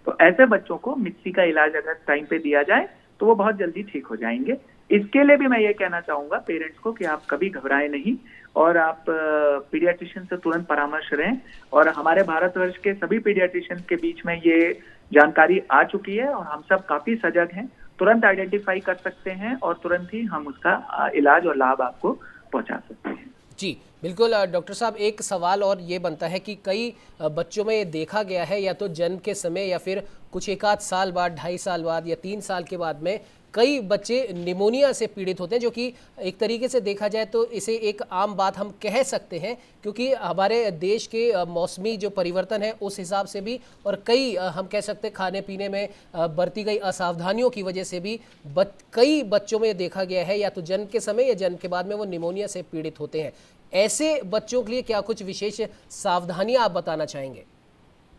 तो ऐसे बच्चों को मिस-C का इलाज अगर टाइम पे दिया जाए तो वो बहुत जल्दी ठीक हो जाएंगे। इसके लिए भी मैं ये कहना चाहूंगा पेरेंट्स को कि आप कभी घबराएं नहीं और आप पीडियाट्रिशियन से तुरंत परामर्श लें। और हमारे भारतवर्ष के सभी पीडियाट्रिशियन के बीच में ये जानकारी आ चुकी है और हम सब काफी सजग हैं तुरंत आइडेंटिफाई कर सकते हैं और तुरंत ही हम उसका इलाज और लाभ आपको पहुंचा सकते हैं। जी बिल्कुल। डॉक्टर साहब, एक सवाल और ये बनता है कि कई बच्चों में ये देखा गया है, या तो जन्म के समय या फिर कुछ एक आध साल बाद, 2.5 साल बाद या 3 साल के बाद में कई बच्चे निमोनिया से पीड़ित होते हैं, जो कि एक तरीके से देखा जाए तो इसे एक आम बात हम कह सकते हैं, क्योंकि हमारे देश के मौसमी जो परिवर्तन है उस हिसाब से भी, और कई हम कह सकते हैं खाने पीने में बरती गई असावधानियों की वजह से भी कई बच्चों में देखा गया है या तो जन्म के समय या जन्म के बाद में वो निमोनिया से पीड़ित होते हैं। ऐसे बच्चों के लिए क्या कुछ विशेष सावधानियां आप बताना चाहेंगे?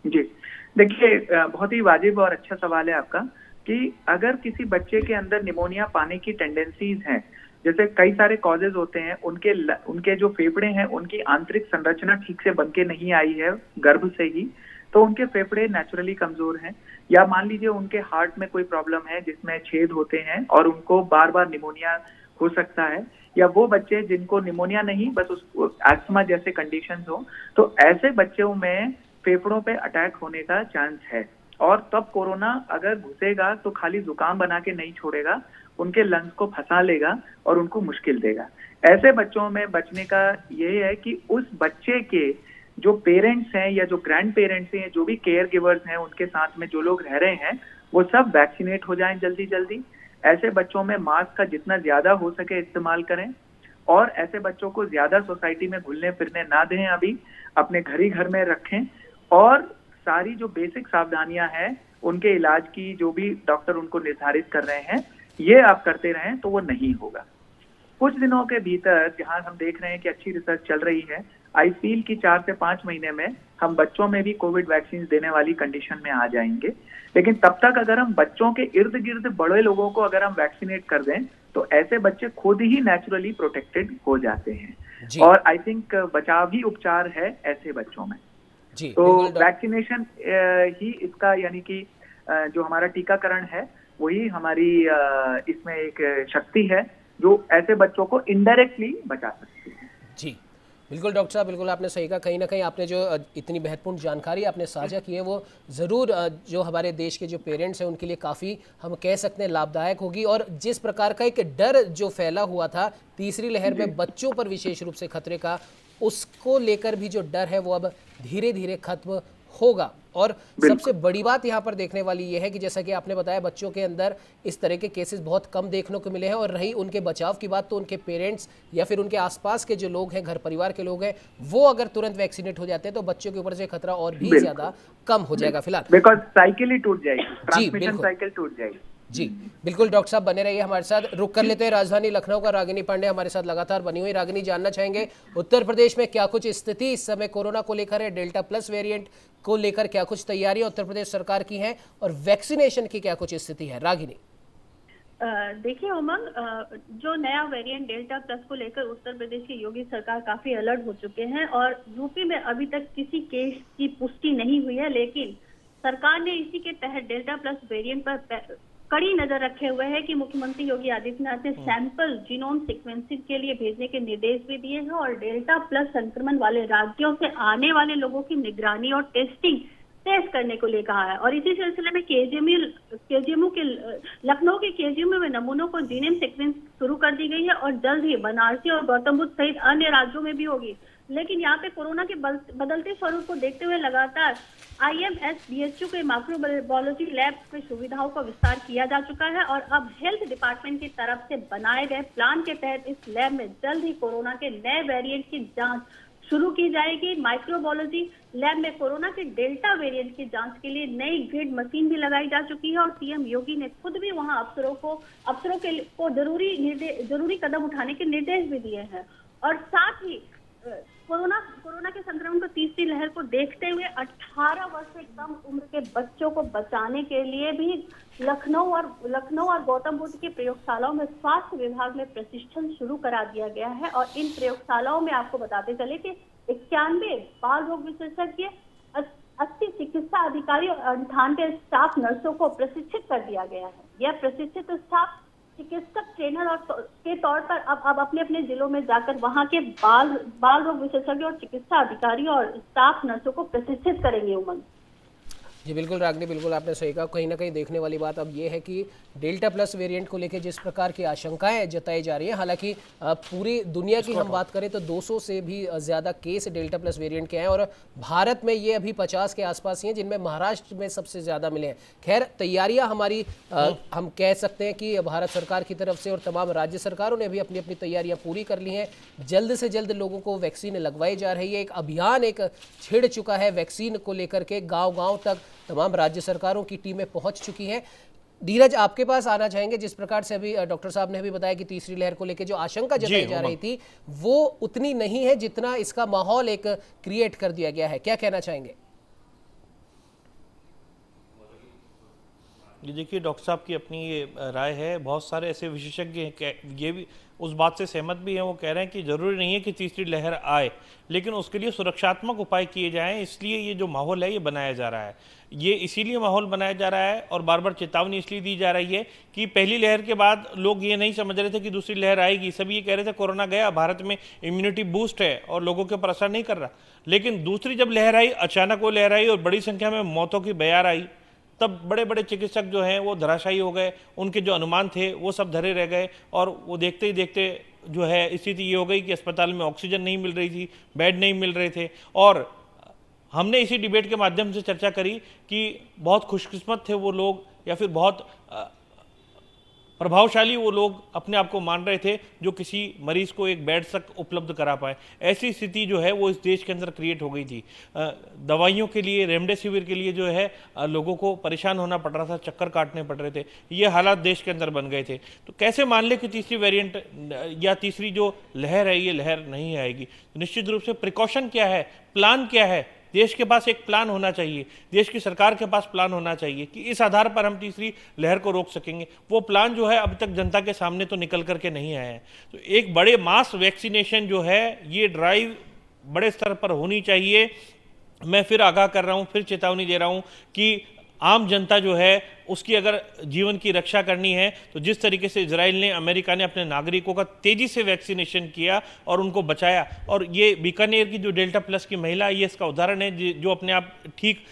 जी देखिए, बहुत ही वाजिब और अच्छा सवाल है आपका कि अगर किसी बच्चे के अंदर निमोनिया पाने की टेंडेंसीज हैं, जैसे कई सारे कॉजेज होते हैं, उनके जो फेफड़े हैं उनकी आंतरिक संरचना ठीक से बन के नहीं आई है गर्भ से ही, तो उनके फेफड़े नेचुरली कमजोर हैं, या मान लीजिए उनके हार्ट में कोई प्रॉब्लम है जिसमें छेद होते हैं और उनको बार बार निमोनिया हो सकता है, या वो बच्चे जिनको निमोनिया नहीं बस उस एस्थमा जैसे कंडीशंस हो, तो ऐसे बच्चों में फेफड़ों पे अटैक होने का चांस है। और तब कोरोना अगर घुसेगा तो खाली जुकाम बना के नहीं छोड़ेगा, उनके लंग्स को फंसा लेगा और उनको मुश्किल देगा। ऐसे बच्चों में बचने का यही है कि उस बच्चे के जो पेरेंट्स हैं या जो ग्रैंड पेरेंट्स हैं, जो भी केयर गिवर्स हैं, उनके साथ में जो लोग रह रहे हैं, वो सब वैक्सीनेट हो जाएं जल्दी जल्दी। ऐसे बच्चों में मास्क का जितना ज्यादा हो सके इस्तेमाल करें, और ऐसे बच्चों को ज्यादा सोसाइटी में घुलने फिरने ना दें, अभी अपने घर में रखें, और सारी जो बेसिक सावधानियां हैं उनके इलाज की जो भी डॉक्टर उनको निर्धारित कर रहे हैं, ये आप करते रहें तो वो नहीं होगा। कुछ दिनों के भीतर जहां हम देख रहे हैं कि अच्छी रिसर्च चल रही है, आई फील कि 4 से 5 महीने में हम बच्चों में भी कोविड वैक्सीन देने वाली कंडीशन में आ जाएंगे। लेकिन तब तक अगर हम बच्चों के इर्द गिर्द बड़े लोगों को अगर हम वैक्सीनेट कर दें तो ऐसे बच्चे खुद ही नेचुरली प्रोटेक्टेड हो जाते हैं। और आई थिंक बचाव ही उपचार है ऐसे बच्चों में। तो वैक्सीनेशन ही इसका, यानी कि जो हमारा टीकाकरण है वही हमारी इसमें एक शक्ति है जो ऐसे बच्चों को इनडायरेक्टली बचा सकती है। जी बिल्कुल डॉक्टर साहब, बिल्कुल आपने सही कहा। कहीं ना कहीं आपने जो इतनी महत्वपूर्ण जानकारी आपने साझा की है वो ज़रूर जो हमारे देश के जो पेरेंट्स हैं उनके लिए काफ़ी, हम कह सकते हैं, लाभदायक होगी। और जिस प्रकार का एक डर जो फैला हुआ था तीसरी लहर में बच्चों पर विशेष रूप से खतरे का, उसको लेकर भी जो डर है वो अब धीरे धीरे खत्म होगा। और सबसे बड़ी बात यहाँ पर देखने वाली ये है कि जैसा कि आपने बताया, बच्चों के अंदर इस तरह के केसेस बहुत कम देखने को मिले हैं। और रही उनके बचाव की बात, तो उनके पेरेंट्स या फिर उनके आसपास के जो लोग हैं, घर परिवार के लोग हैं, वो अगर तुरंत वैक्सीनेट हो जाते हैं तो बच्चों के ऊपर से खतरा और भी ज्यादा कम हो जाएगा फिलहाल, बिकॉज़ साइकिल ही टूट जाएगी, ट्रांसमिशन साइकिल टूट जाएगी। जी बिल्कुल डॉक्टर साहब बने रहिए हमारे साथ। रुक कर लेते हैं राजधानी लखनऊ का। रागिनी पांडे हमारे साथ लगातार बनी हुई। रागिनी, जानना चाहेंगे उत्तर प्रदेश में क्या कुछ स्थिति इस समय कोरोना को लेकर है, डेल्टा प्लस वेरिएंट को लेकर क्या कुछ तैयारियां उत्तर प्रदेश सरकार की हैं, और वैक्सीनेशन की क्या कुछ स्थिति है? रागिनी देखिए उमंग, जो नया वेरिएंट डेल्टा प्लस को लेकर उत्तर प्रदेश की योगी सरकार काफी अलर्ट हो चुके हैं, और यूपी में अभी तक किसी केस की पुष्टि नहीं हुई है, लेकिन सरकार ने इसी के तहत डेल्टा प्लस वेरिएंट पर कड़ी नजर रखे हुए है कि मुख्यमंत्री योगी आदित्यनाथ ने सैंपल जीनोम सीक्वेंसिंग के लिए भेजने के निर्देश भी दिए हैं, और डेल्टा प्लस संक्रमण वाले राज्यों से आने वाले लोगों की निगरानी और टेस्टिंग तेज करने को लिए कहा है। और इसी सिलसिले में केजीएमयू के लखनऊ के केजीएमयू में नमूनों को जीनोम सीक्वेंस शुरू कर दी गई है, और जल्द ही बनारसी और गौतम बुद्ध सहित अन्य राज्यों में भी होगी। लेकिन यहाँ पे कोरोना के बदलते स्वरूप को देखते हुए लगातार IMS BHU के माइक्रोबायोलॉजी लैब में सुविधाओं का विस्तार किया जा चुका है, और अब हेल्थ डिपार्टमेंट की तरफ से बनाए गए प्लान के तहत इस लैब में जल्द ही कोरोना के नए वेरिएंट की जांच शुरू की जाएगी। माइक्रोबायोलॉजी लैब में कोरोना के डेल्टा वेरिएंट की जांच के लिए नई ग्रिड मशीन भी लगाई जा चुकी है, और सीएम योगी ने खुद भी वहां अफसरों को जरूरी कदम उठाने के निर्देश भी दिए हैं। और साथ ही कोरोना के संक्रमण को तीसरी लहर को देखते हुए 18 वर्ष से कम उम्र के बच्चों को बचाने के लिए भी लखनऊ और गौतम बुद्ध की प्रयोगशालाओं में स्वास्थ्य विभाग में प्रशिक्षण शुरू करा दिया गया है। और इन प्रयोगशालाओं में आपको बताते चले कि 91 बाल रोग विशेषज्ञ, 80 चिकित्सा अधिकारी और 98 स्टाफ नर्सों को प्रशिक्षित कर दिया गया है। यह प्रशिक्षित स्टाफ चिकित्सक ट्रेनर और के तौर पर अब अपने अपने जिलों में जाकर वहां के बाल रोग विशेषज्ञ और चिकित्सा अधिकारी और स्टाफ नर्सों को प्रशिक्षित करेंगे। उमंग जी बिल्कुल रागनी, बिल्कुल आपने सही कहा। कहीं ना कहीं देखने वाली बात अब ये है कि डेल्टा प्लस वेरिएंट को लेकर जिस प्रकार की आशंकाएं जताई जा रही हैं, हालांकि पूरी दुनिया की हम बात करें तो 200 से भी ज़्यादा केस डेल्टा प्लस वेरिएंट के हैं और भारत में ये अभी 50 के आसपास ही हैं, जिनमें महाराष्ट्र में सबसे ज़्यादा मिले हैं। खैर, तैयारियां हमारी हम कह सकते हैं कि भारत सरकार की तरफ से और तमाम राज्य सरकारों ने भी अपनी अपनी तैयारियां पूरी कर ली हैं। जल्द से जल्द लोगों को वैक्सीन लगवाई जा रही है। एक अभियान छिड़ चुका है वैक्सीन को लेकर के, गांव-गांव तक तमाम राज्य सरकारों की टीमें पहुंच चुकी हैं। धीरज, आपके पास आना चाहेंगे। जिस प्रकार से अभी डॉक्टर साहब ने भी बताया कि तीसरी लहर को लेकर जो आशंका जताई जा रही थी वो उतनी नहीं है जितना इसका माहौल एक क्रिएट कर दिया गया है, क्या कहना चाहेंगे? ये देखिए, डॉक्टर साहब की अपनी ये राय है। बहुत सारे ऐसे विशेषज्ञ हैं, ये भी उस बात से सहमत भी हैं। वो कह रहे हैं कि ज़रूरी नहीं है कि तीसरी लहर आए, लेकिन उसके लिए सुरक्षात्मक उपाय किए जाएं। इसलिए ये जो माहौल है ये बनाया जा रहा है। ये इसीलिए माहौल बनाया जा रहा है और बार बार चेतावनी इसलिए दी जा रही है कि पहली लहर के बाद लोग ये नहीं समझ रहे थे कि दूसरी लहर आएगी। सभी ये कह रहे थे कोरोना गया, भारत में इम्यूनिटी बूस्ट है और लोगों के ऊपर असर नहीं कर रहा। लेकिन दूसरी जब लहर आई, अचानक वो लहर आई और बड़ी संख्या में मौतों की बयार आई, तब बड़े बड़े चिकित्सक जो हैं वो धराशायी हो गए। उनके जो अनुमान थे वो सब धरे रह गए और वो देखते ही देखते जो है स्थिति ये हो गई कि अस्पताल में ऑक्सीजन नहीं मिल रही थी, बेड नहीं मिल रहे थे। और हमने इसी डिबेट के माध्यम से चर्चा करी कि बहुत खुशकिस्मत थे वो लोग या फिर बहुत प्रभावशाली वो लोग अपने आप को मान रहे थे जो किसी मरीज को एक बेड तक उपलब्ध करा पाए। ऐसी स्थिति जो है वो इस देश के अंदर क्रिएट हो गई थी। दवाइयों के लिए, रेमडेसिविर के लिए जो है लोगों को परेशान होना पड़ रहा था, चक्कर काटने पड़ रहे थे। ये हालात देश के अंदर बन गए थे। तो कैसे मान ले कि तीसरी वेरिएंट या तीसरी जो लहर है ये लहर नहीं आएगी? निश्चित रूप से प्रिकॉशन क्या है, प्लान क्या है? देश के पास एक प्लान होना चाहिए, देश की सरकार के पास प्लान होना चाहिए कि इस आधार पर हम तीसरी लहर को रोक सकेंगे। वो प्लान जो है अब तक जनता के सामने तो निकल करके नहीं आया है। तो एक बड़े मास वैक्सीनेशन जो है ये ड्राइव बड़े स्तर पर होनी चाहिए। मैं फिर आगाह कर रहा हूँ, फिर चेतावनी दे रहा हूँ कि आम जनता जो है उसकी अगर जीवन की रक्षा करनी है तो जिस तरीके से इजराइल ने, अमेरिका ने अपने नागरिकों का तेजी से वैक्सीनेशन किया और उनको बचाया, और ये बीकानेर की जो डेल्टा प्लस की महिला, ये इसका उदाहरण है जो अपने आप ठीक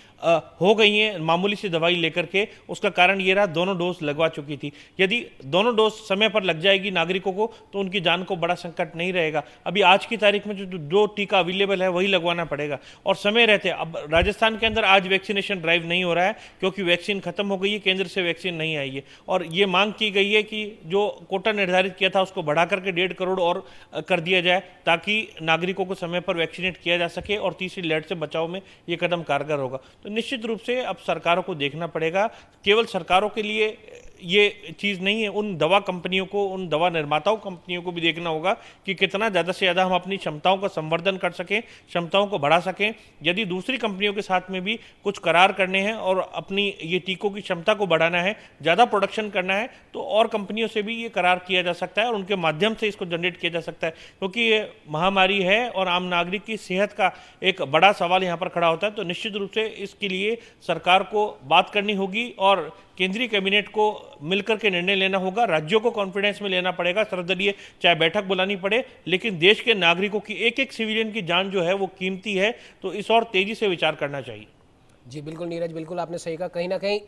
हो गई हैं मामूली सी दवाई लेकर के। उसका कारण ये रहा, दोनों डोज लगवा चुकी थी। यदि दोनों डोज समय पर लग जाएगी नागरिकों को तो उनकी जान को बड़ा संकट नहीं रहेगा। अभी आज की तारीख में जो टीका अवेलेबल है वही लगवाना पड़ेगा और समय रहते। अब राजस्थान के अंदर आज वैक्सीनेशन ड्राइव नहीं हो रहा है क्योंकि वैक्सीन खत्म हो गई है, केंद्र से वैक्सीन नहीं आई है और ये मांग की गई है कि जो कोटा निर्धारित किया था उसको बढ़ा करके 1.5 करोड़ और कर दिया जाए ताकि नागरिकों को समय पर वैक्सीनेट किया जा सके और तीसरी लहर से बचाव में ये कदम कारगर होगा। तो निश्चित रूप से अब सरकारों को देखना पड़ेगा। केवल सरकारों के लिए ये चीज़ नहीं है, उन दवा कंपनियों को, उन दवा निर्माताओं कंपनियों को भी देखना होगा कि कितना ज़्यादा से ज़्यादा हम अपनी क्षमताओं का संवर्धन कर सकें, क्षमताओं को बढ़ा सकें। यदि दूसरी कंपनियों के साथ में भी कुछ करार करने हैं और अपनी ये टीकों की क्षमता को बढ़ाना है, ज़्यादा प्रोडक्शन करना है, तो और कंपनियों से भी ये करार किया जा सकता है और उनके माध्यम से इसको जनरेट किया जा सकता है। क्योंकि ये महामारी है और आम नागरिक की सेहत का एक बड़ा सवाल यहाँ पर खड़ा होता है। तो निश्चित रूप से इसके लिए सरकार को बात करनी होगी और केंद्रीय कैबिनेट को मिलकर के निर्णय लेना होगा। राज्यों को कॉन्फिडेंस में लेना पड़ेगा, सर्वदलीय चाहे बैठक बुलानी पड़े, लेकिन देश के नागरिकों की एक एक सिविलियन की जान जो है वो कीमती है, तो इस और तेजी से विचार करना चाहिए। जी बिल्कुल नीरज, बिल्कुल आपने सही कहा। कहीं ना कहीं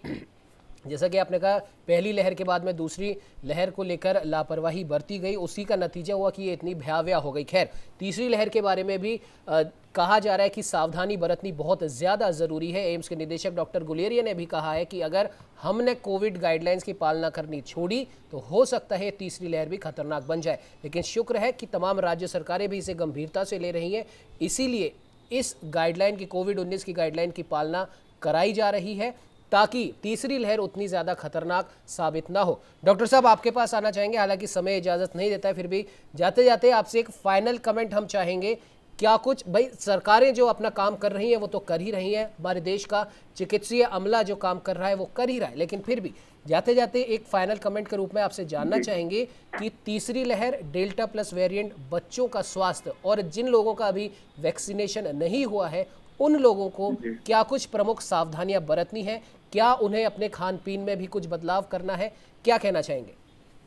जैसा कि आपने कहा, पहली लहर के बाद में दूसरी लहर को लेकर लापरवाही बरती गई, उसी का नतीजा हुआ कि ये इतनी भयावह हो गई। खैर, तीसरी लहर के बारे में भी कहा जा रहा है कि सावधानी बरतनी बहुत ज़्यादा ज़रूरी है। एम्स के निदेशक डॉक्टर गुलेरिया ने भी कहा है कि अगर हमने कोविड गाइडलाइंस की पालना करनी छोड़ी तो हो सकता है तीसरी लहर भी खतरनाक बन जाए। लेकिन शुक्र है कि तमाम राज्य सरकारें भी इसे गंभीरता से ले रही हैं, इसीलिए इस गाइडलाइन की, कोविड-19 की गाइडलाइन की पालना कराई जा रही है ताकि तीसरी लहर उतनी ज़्यादा खतरनाक साबित ना हो। डॉक्टर साहब, आपके पास आना चाहेंगे, हालांकि समय इजाज़त नहीं देता है, फिर भी जाते जाते आपसे एक फाइनल कमेंट हम चाहेंगे। क्या कुछ, भाई सरकारें जो अपना काम कर रही हैं वो तो कर ही रही हैं, हमारे देश का चिकित्सीय अमला जो काम कर रहा है वो कर ही रहा है, लेकिन फिर भी जाते जाते एक फाइनल कमेंट के रूप में आपसे जानना चाहेंगे कि तीसरी लहर, डेल्टा प्लस वेरिएंट, बच्चों का स्वास्थ्य और जिन लोगों का अभी वैक्सीनेशन नहीं हुआ है उन लोगों को क्या कुछ प्रमुख सावधानियां बरतनी है? क्या उन्हें अपने खान पीन में भी कुछ बदलाव करना है? क्या कहना चाहेंगे?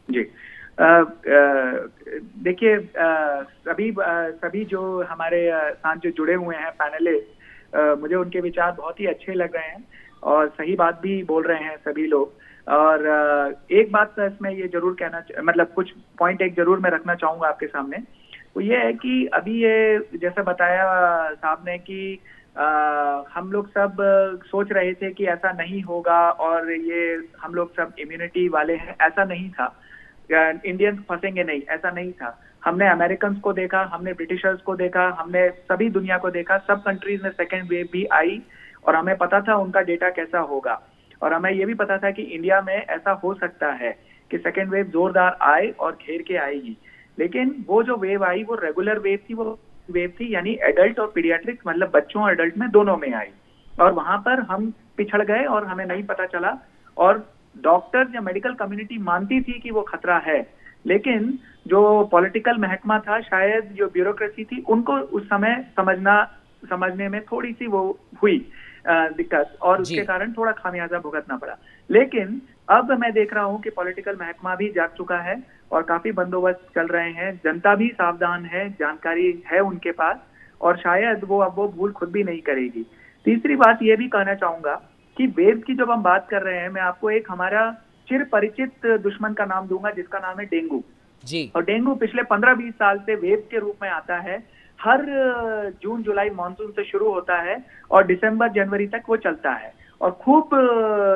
जी देखिए, सभी जो हमारे साथ जो जुड़े हुए हैं पैनलिस्ट, मुझे उनके विचार बहुत ही अच्छे लग रहे हैं। और सही बात भी बोल रहे हैं सभी लोग। और एक बात तो इसमें ये जरूर मतलब कुछ पॉइंट एक जरूर मैं रखना चाहूंगा आपके सामने, वो ये है कि अभी ये जैसे बताया साहब ने कि हम लोग सब सोच रहे थे कि ऐसा नहीं होगा और ये हम लोग सब इम्यूनिटी वाले हैं, ऐसा नहीं था। इंडियंस फंसेंगे नहीं, ऐसा नहीं था। हमने अमेरिकन को देखा, हमने ब्रिटिशर्स को देखा, हमने सभी दुनिया को देखा, सब कंट्रीज में सेकेंड वेव भी आई और हमें पता था उनका डेटा कैसा होगा। और हमें ये भी पता था कि इंडिया में ऐसा हो सकता है कि सेकेंड वेव जोरदार आए और घेर के आएगी। लेकिन वो जो वेव आई वो रेगुलर वेव थी, वो वेव थी यानी एडल्ट और पीडियाट्रिक्स, मतलब बच्चों और एडल्ट में दोनों में आई। और वहां पर हम पिछड़ गए और हमें नहीं पता चला, और डॉक्टर्स या मेडिकल कम्युनिटी मानती थी कि वो खतरा है, लेकिन जो पॉलिटिकल महकमा था, शायद जो ब्यूरोक्रेसी थी, उनको उस समय समझने में थोड़ी सी वो हुई दिक्कत, और उसके कारण थोड़ा खामियाजा भुगतना पड़ा। लेकिन अब मैं देख रहा हूं कि पॉलिटिकल महकमा भी जाग चुका है और काफी बंदोबस्त चल रहे हैं, जनता भी सावधान है, जानकारी है उनके पास, और शायद वो अब वो भूल खुद भी नहीं करेगी। तीसरी बात ये भी कहना चाहूंगा कि वेव की जब हम बात कर रहे हैं, मैं आपको एक हमारा चिर परिचित दुश्मन का नाम दूंगा जिसका नाम है डेंगू जी। और डेंगू पिछले 15-20 साल से वेव के रूप में आता है। हर जून जुलाई मानसून से शुरू होता है और दिसंबर जनवरी तक वो चलता है और खूब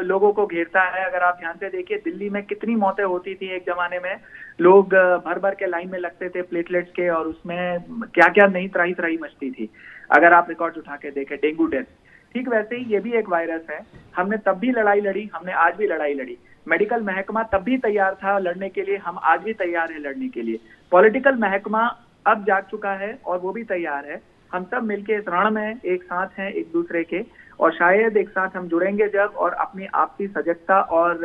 लोगों को घेरता है। अगर आप ध्यान से देखिए, दिल्ली में कितनी मौतें होती थी एक जमाने में, लोग भर भर के लाइन में लगते थे प्लेटलेट्स के, और उसमें क्या क्या नहीं त्राही त्राही मचती थी, अगर आप रिकॉर्ड उठा के देखें डेंगू डेथ। ठीक वैसे ही ये भी एक वायरस है। हमने तब भी लड़ाई लड़ी, हमने आज भी लड़ाई लड़ी। मेडिकल महकमा तब भी तैयार था लड़ने के लिए, हम आज भी तैयार है लड़ने के लिए। पॉलिटिकल महकमा अब जाग चुका है और वो भी तैयार है। हम सब मिलके इस रण में एक साथ हैं एक दूसरे के, और शायद एक साथ हम जुड़ेंगे जब, और अपनी आपसी सजगता और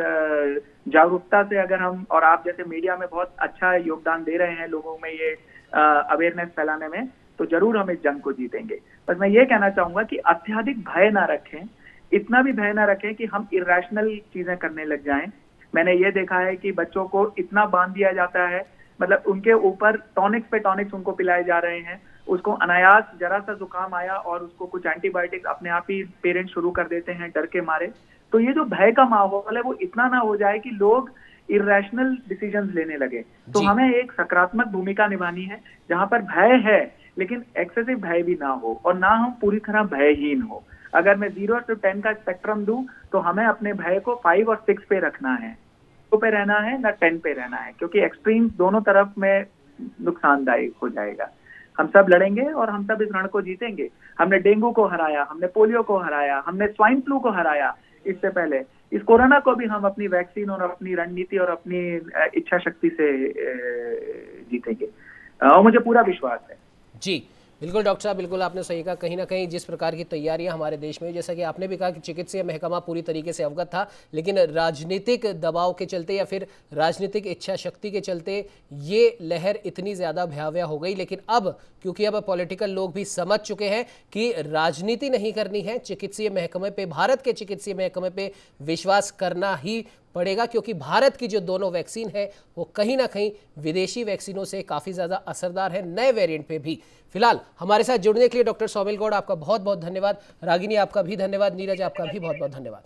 जागरूकता से अगर हम, और आप जैसे मीडिया में बहुत अच्छा योगदान दे रहे हैं लोगों में ये अवेयरनेस फैलाने में, तो जरूर हम इस जंग को जीतेंगे। बस मैं ये कहना चाहूंगा कि अत्यधिक भय ना रखें, इतना भी भय ना रखें कि हम इरेशनल चीजें करने लग जाएं। मैंने ये देखा है कि बच्चों को इतना बांध दिया जाता है, मतलब उनके ऊपर टॉनिक्स पे टॉनिक्स उनको पिलाए जा रहे हैं, उसको अनायास जरा सा जुकाम आया और उसको कुछ एंटीबायोटिक्स अपने आप ही पेरेंट्स शुरू कर देते हैं डर के मारे। तो ये जो भय का माहौल है वो इतना ना हो जाए कि लोग इरेशनल डिसीजंस लेने लगे। तो हमें एक सकारात्मक भूमिका निभानी है जहां पर भय है लेकिन एक्सेसिव भय भी ना हो, और ना हम पूरी तरह भयहीन हो। अगर मैं 0 से 10 का स्पेक्ट्रम दूं तो हमें अपने भय को 5 और 6 पे रखना है, 2 पे रहना है ना 10 पे रहना है, क्योंकि एक्सट्रीम दोनों तरफ में नुकसानदायक हो जाएगा। हम सब लड़ेंगे और हम सब इस रण को जीतेंगे। हमने डेंगू को हराया, हमने पोलियो को हराया, हमने स्वाइन फ्लू को हराया, इससे पहले इस कोरोना को भी हम अपनी वैक्सीन और अपनी रणनीति और अपनी इच्छा शक्ति से जीतेंगे, और मुझे पूरा विश्वास है। जी बिल्कुल डॉक्टर साहब, बिल्कुल आपने सही कहा। कहीं ना कहीं जिस प्रकार की तैयारियां हमारे देश में, जैसा कि आपने भी कहा कि चिकित्सीय महकमा पूरी तरीके से अवगत था, लेकिन राजनीतिक दबाव के चलते या फिर राजनीतिक इच्छा शक्ति के चलते ये लहर इतनी ज़्यादा भयावह हो गई। लेकिन अब क्योंकि अब पॉलिटिकल लोग भी समझ चुके हैं कि राजनीति नहीं करनी है, चिकित्सीय महकमे पे, भारत के चिकित्सीय महकमे पे विश्वास करना ही पड़ेगा, क्योंकि भारत की जो दोनों वैक्सीन है वो कहीं ना कहीं विदेशी वैक्सीनों से काफ़ी ज़्यादा असरदार है, नए वेरिएंट पे भी। फिलहाल हमारे साथ जुड़ने के लिए डॉक्टर सौमिल गौड़ आपका बहुत बहुत धन्यवाद, रागिनी आपका भी धन्यवाद, नीरज आपका भी बहुत बहुत धन्यवाद।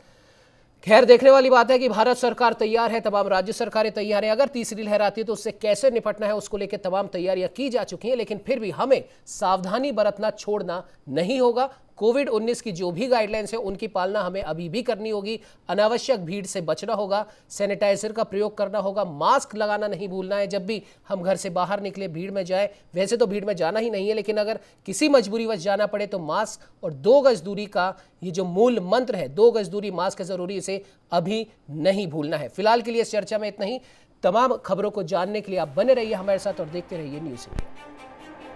खैर, देखने वाली बात है कि भारत सरकार तैयार है, तमाम राज्य सरकारें तैयार हैं। अगर तीसरी लहर आती है तो उससे कैसे निपटना है उसको लेकर तमाम तैयारियां की जा चुकी हैं, लेकिन फिर भी हमें सावधानी बरतना छोड़ना नहीं होगा। कोविड-19 की जो भी गाइडलाइंस है उनकी पालना हमें अभी भी करनी होगी। अनावश्यक भीड़ से बचना होगा, सैनिटाइजर का प्रयोग करना होगा, मास्क लगाना नहीं भूलना है जब भी हम घर से बाहर निकले, भीड़ में जाए। वैसे तो भीड़ में जाना ही नहीं है, लेकिन अगर किसी मजबूरीवश जाना पड़े तो मास्क और 2 गज दूरी का ये जो मूल मंत्र है, 2 गज दूरी, मास्क है जरूरी, इसे अभी नहीं भूलना है। फिलहाल के लिए इस चर्चा में इतना ही। तमाम खबरों को जानने के लिए आप बने रहिए हमारे साथ और देखते रहिए न्यूज़ इंडिया।